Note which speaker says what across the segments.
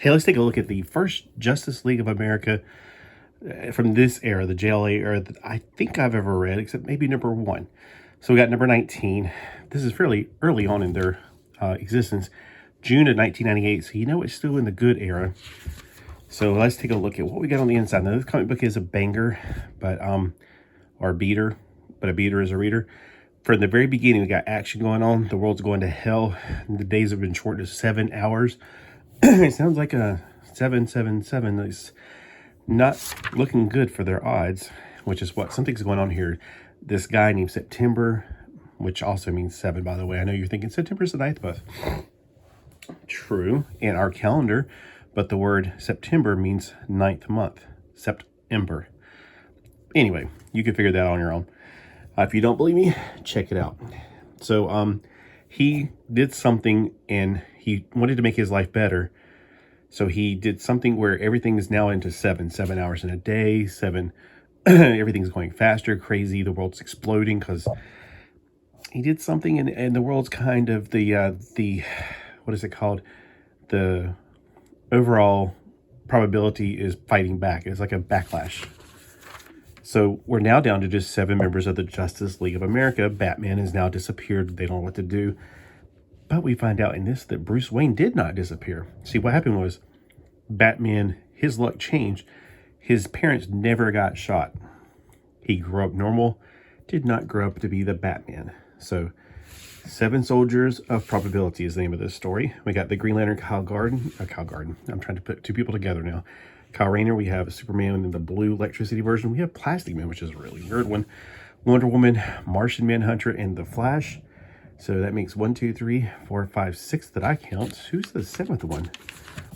Speaker 1: Hey, let's take a look at the first Justice League of America from this era, the JLA era, that I think I've ever read, except maybe number 1. So we got number 19. This is fairly early on in their existence, June of 1998. So you know it's still in the good era. So let's take a look at what we got on the inside. Now this comic book is a banger, but or a beater, but a beater is a reader. From the very beginning, we got action going on. The world's going to hell. The days have been shortened to 7 hours. It sounds like a 777. It's not looking good for their odds, which is what something's going on here. This guy named September, which also means 7, by the way. I know you're thinking September's the 9th month. True, in our calendar, but the word September means 9th month. September. Anyway, you can figure that out on your own. If you don't believe me, check it out. So, he did something and he wanted to make his life better. So he did something where everything is now into 7 hours in a day, 7, everything's going faster, crazy. The world's exploding because he did something and the world's kind of the, what is it called? The overall probability is fighting back. It's like a backlash. So we're now down to just 7 members of the Justice League of America. Batman has now disappeared. They don't know what to do. But we find out in this that Bruce Wayne did not disappear. See, what happened was Batman, his luck changed. His parents never got shot. He grew up normal, did not grow up to be the Batman. So 7 Soldiers of Probability is the name of this story. We got the Green Lantern, Kyle Garden. I'm trying to put 2 people together now. Kyle Rayner, we have Superman in the blue electricity version. We have Plastic Man, which is a really weird one. Wonder Woman, Martian Manhunter, and The Flash. So that makes 1, 2, 3, 4, 5, 6 that I count. Who's the 7th one?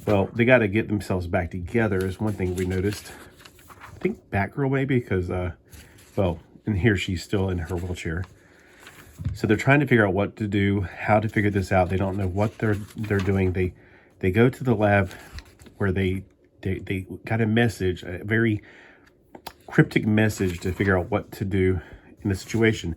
Speaker 1: Well, they got to get themselves back together is one thing we noticed. I think Batgirl maybe because, well, and here she's still in her wheelchair. So they're trying to figure out what to do, how to figure this out. They don't know what they're doing. They go to the lab where they got a message, a very cryptic message to figure out what to do in the situation.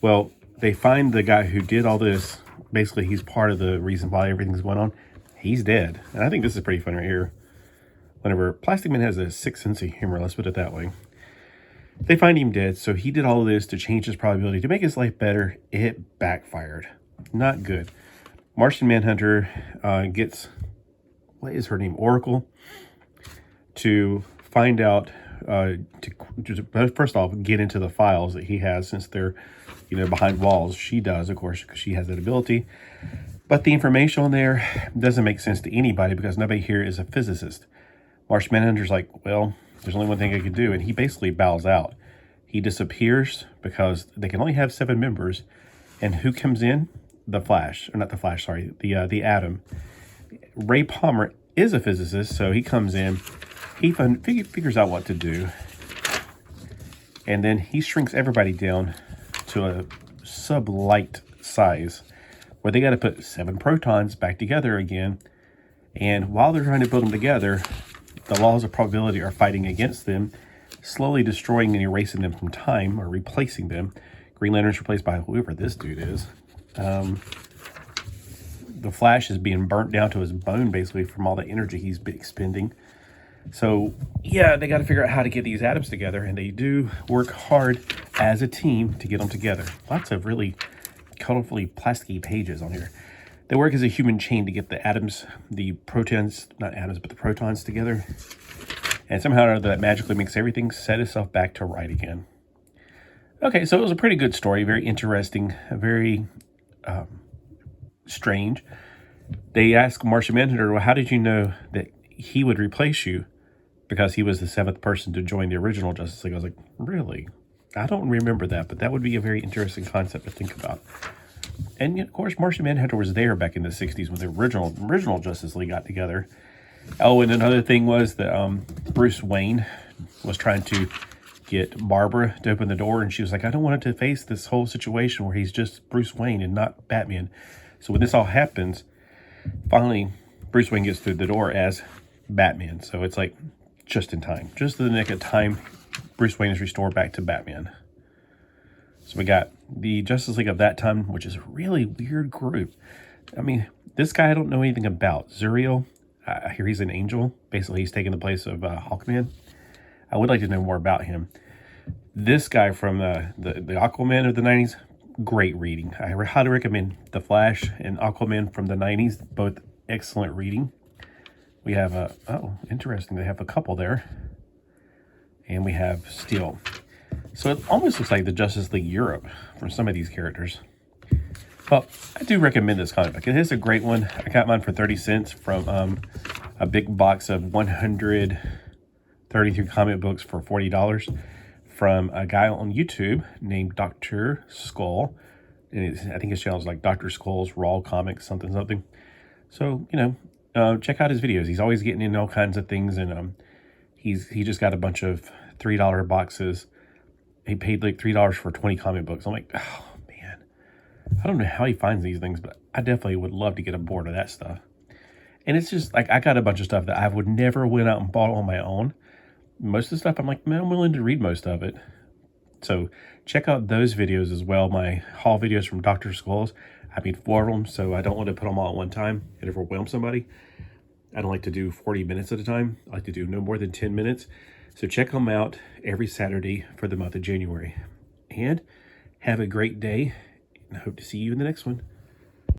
Speaker 1: Well, they find the guy who did all this. Basically, he's part of the reason why everything's going on. He's dead. And I think this is pretty fun right here. Whenever Plastic Man has a sick sense of humor, let's put it that way. They find him dead, so he did all of this to change his probability, to make his life better. It backfired. Not good. Martian Manhunter gets, what is her name? Oracle, to find out, to first off, get into the files that he has since they're, behind walls. She does, of course, because she has that ability. But the information on there doesn't make sense to anybody because nobody here is a physicist. Martian Manhunter's like, well, there's only one thing I can do. And he basically bows out. He disappears because they can only have 7 members. And who comes in? The Flash. Or not the Flash, sorry. The Atom. Ray Palmer is a physicist, so he comes in. He figures out what to do. And then he shrinks everybody down to a sub-light size where they got to put 7 protons back together again. And while they're trying to build them together, the laws of probability are fighting against them, slowly destroying and erasing them from time or replacing them. Green Lantern's replaced by whoever this dude is. The Flash is being burnt down to his bone, basically, from all the energy he's been expending. So, yeah, they got to figure out how to get these atoms together, and they do work hard as a team to get them together. Lots of really colorfully plasticky pages on here. They work as a human chain to get the atoms, the protons, not atoms, but the protons together. And somehow or other that magically makes everything set itself back to right again. Okay, so it was a pretty good story, very interesting, very strange. They asked Martian Manhunter, well, how did you know that he would replace you? Because he was the 7th person to join the original Justice League. I was like, really? I don't remember that, but that would be a very interesting concept to think about. And of course, Martian Manhunter was there back in the 60s when the original Justice League got together. Oh, and another thing was that Bruce Wayne was trying to get Barbara to open the door, and she was like, I don't want it to face this whole situation where he's just Bruce Wayne and not Batman. So when this all happens, finally, Bruce Wayne gets through the door as Batman. So it's like just in time. Just in the nick of time, Bruce Wayne is restored back to Batman. So we got the Justice League of that time, which is a really weird group. I mean, this guy I don't know anything about. Zuriel, I hear he's an angel. Basically, he's taking the place of Hawkman. I would like to know more about him. This guy from the Aquaman of the 90s, great reading. I highly recommend The Flash and Aquaman from the 90s, both excellent reading. We have oh, interesting, they have a couple there. And we have Steel. So it almost looks like the Justice League Europe from some of these characters. Well, I do recommend this comic book. It is a great one. I got mine for 30 cents from a big box of 133 comic books for $40 from a guy on YouTube named Dr. Skull. And I think his channel is like Dr. Skull's Raw Comics, something. So, check out his videos. He's always getting in all kinds of things, and he just got a bunch of $3 boxes. He paid like $3 for 20 comic books. I'm like, oh man, I don't know how he finds these things, but I definitely would love to get a board of that stuff. And it's just like, I got a bunch of stuff that I would never went out and bought on my own. Most of the stuff, I'm like, man, I'm willing to read most of it. So check out those videos as well. My haul videos from Dr. Skulls. I made 4 of them, so I don't want to put them all at one time and overwhelm somebody. I don't like to do 40 minutes at a time. I like to do no more than 10 minutes. So check them out every Saturday for the month of January. And have a great day, and I hope to see you in the next one.